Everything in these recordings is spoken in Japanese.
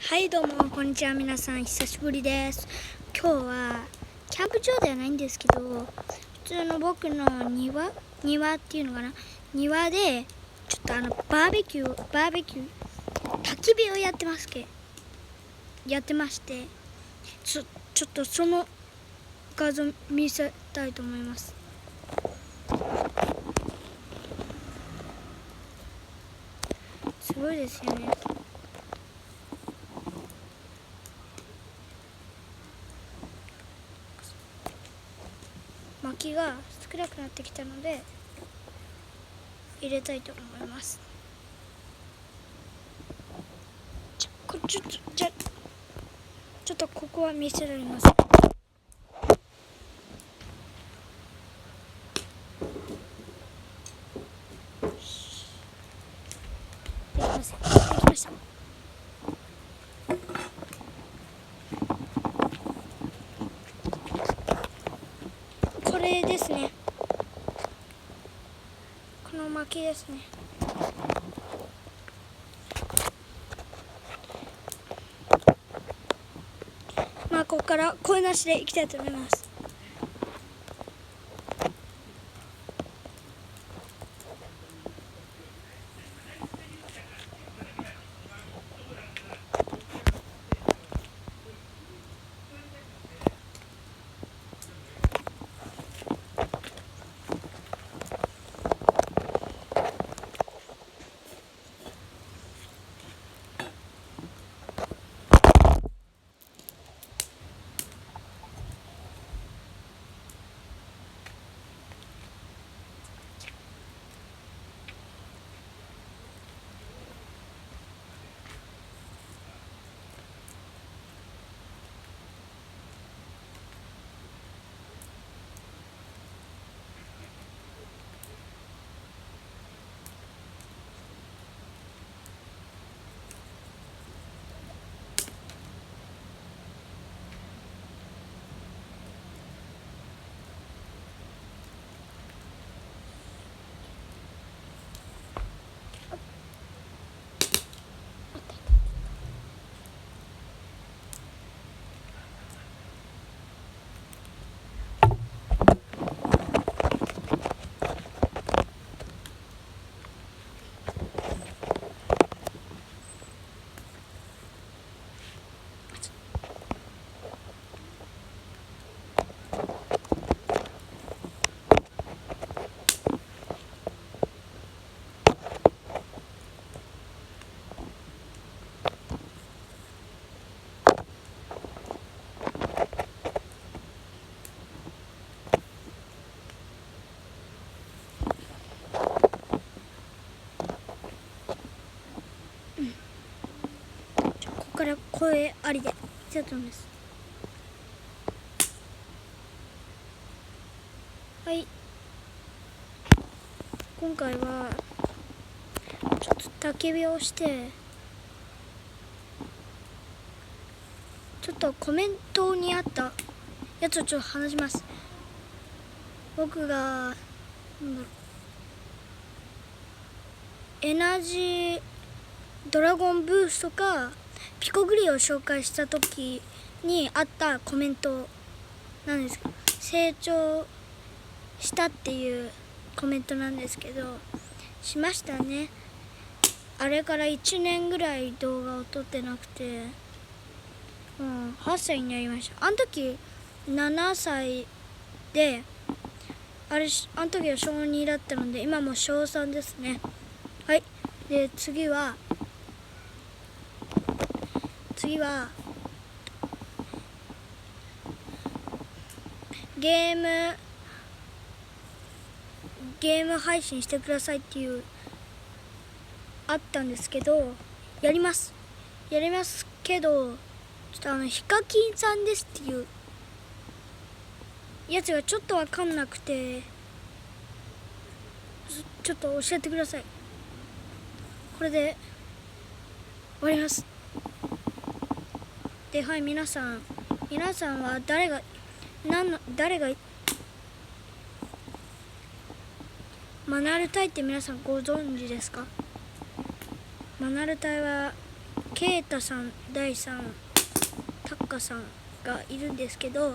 はいどうもこんにちは、皆さん久しぶりです。今日はキャンプ場ではないんですけど、普通の僕の庭っていうのかな、庭でちょっとバーベキュー焚き火をやってまして、ちょっとその画像見せたいと思います。すごいですよね。薪が少なくなってきたので入れたいと思います。ちょっとここは見せられません。できました。これですね。この薪ですね。ここから声なしでいきたいと思います。ここから声ありでいきたいと思います。はい、今回はちょっと焚き火をしてちょっとコメントにあったやつをちょっと話します。僕がエナジードラゴンブーストかピコグリを紹介した時にあったコメントなんです。成長したっていうコメントなんですけど、しましたね。あれから1年ぐらい動画を撮ってなくて、8歳になりました。あの時7歳で、あの時は小2だったので今も小3ですね。はい、で次はゲーム配信してくださいっていうあったんですけど、やりますけど、ちょっとヒカキンさんですっていうやつがちょっと分かんなくて、ちょっと教えてください。これで終わります。で、はい、皆さんは誰がマナルタイって皆さんご存知ですか？マナルタイはケイタさん、ダイさん、タッカさんがいるんですけど、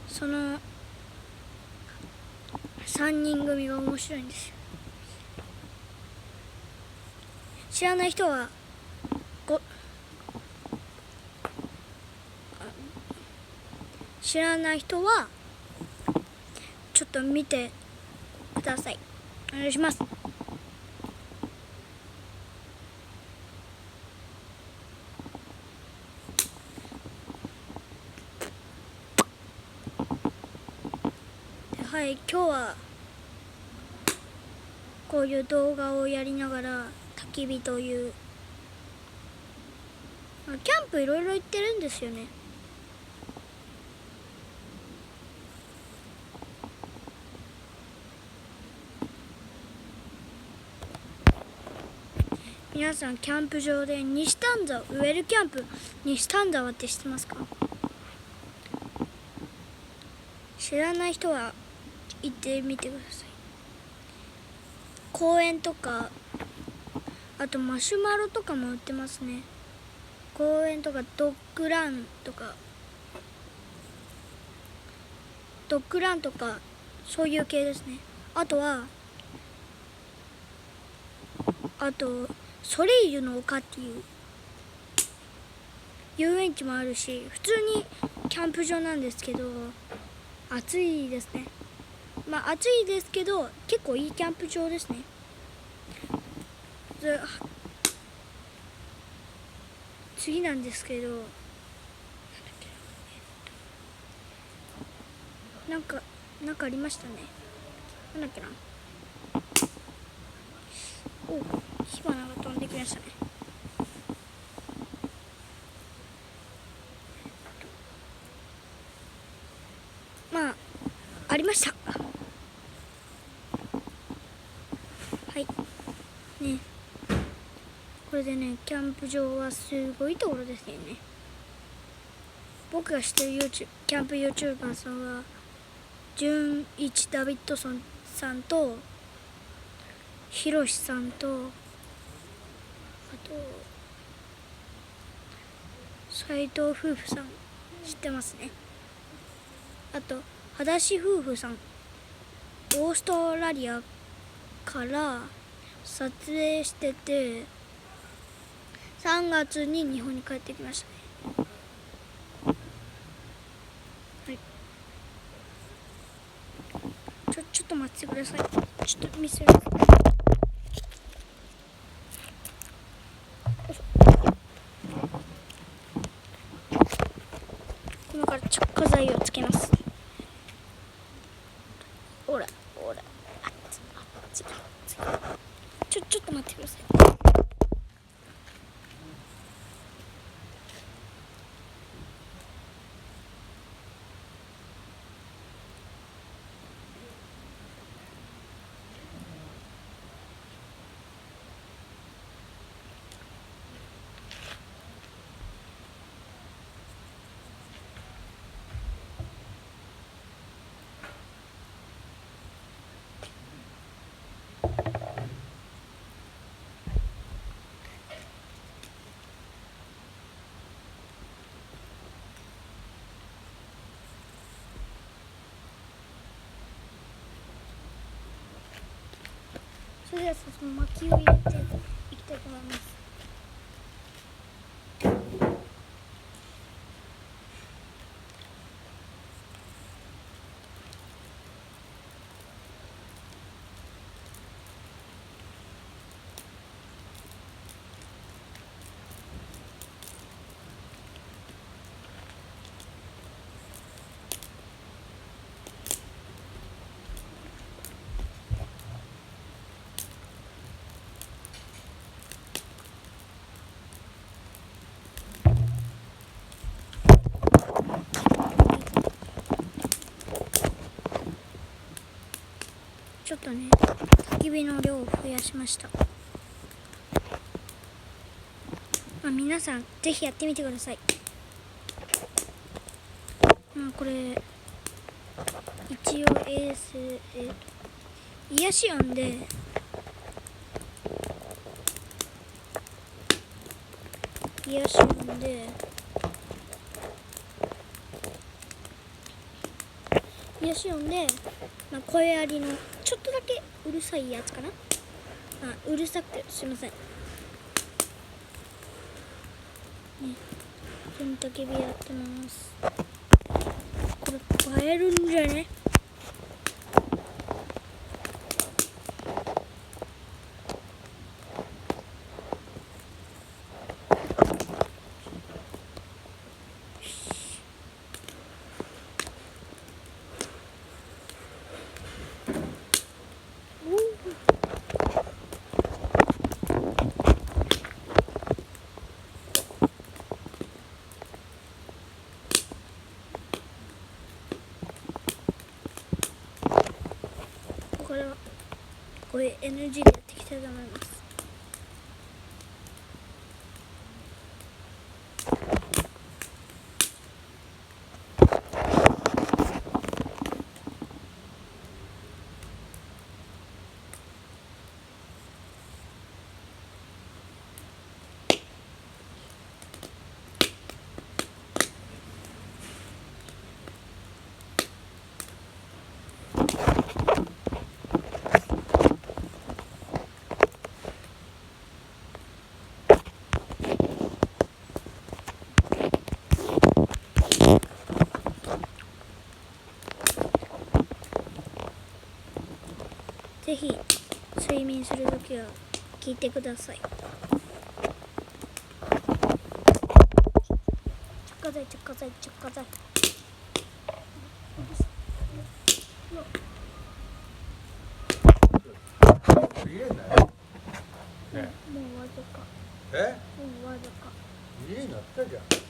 その3人組が面白いんですよ。知らない人はちょっと見てください。お願いします。はい、今日はこういう動画をやりながら焚き火という、キャンプいろいろ行ってるんですよね。皆さんキャンプ場で西丹沢、ウェルキャンプ西丹沢って知ってますか？知らない人は行ってみてください。公園とか、あとマシュマロとかも売ってますね。公園とかドッグランとかそういう系ですね。あとソレイユの丘っていう遊園地もあるし、普通にキャンプ場なんですけど、暑いですね。暑いですけど結構いいキャンプ場ですね。次なんですけど、なんかありましたね。なんだっけな。お、火花が飛んできましたね。ありました。はいね、これでね、キャンプ場はすごいところですよね。僕が知ってるキャンプ YouTuber さんは純一ダビッドソンさんとひろしさんと、あと斉藤夫婦さん知ってますね。あと裸足夫婦さん、オーストラリアから撮影してて3月に日本に帰ってきましたね。はい、ちょっと待ってください。ちょっと見せます。今から着火剤をつけます。ほらちょっと待ってください。それではその薪を入れていきたいと思います。ちょっとね、焚き火の量を増やしました。皆さんぜひやってみてください。これ一応癒し音で癒し音でまあ、声ありのちょっとだけうるさいやつかな。うるさくてすいませんね。金焚き火やってます。これ映えるんじゃね。これはこういう NG でやっていきたいと思います。ぜひ睡眠するときは聞いてください。着火剤入れんなよ。ね。もうわずかえ？もうわずか家になったじゃん。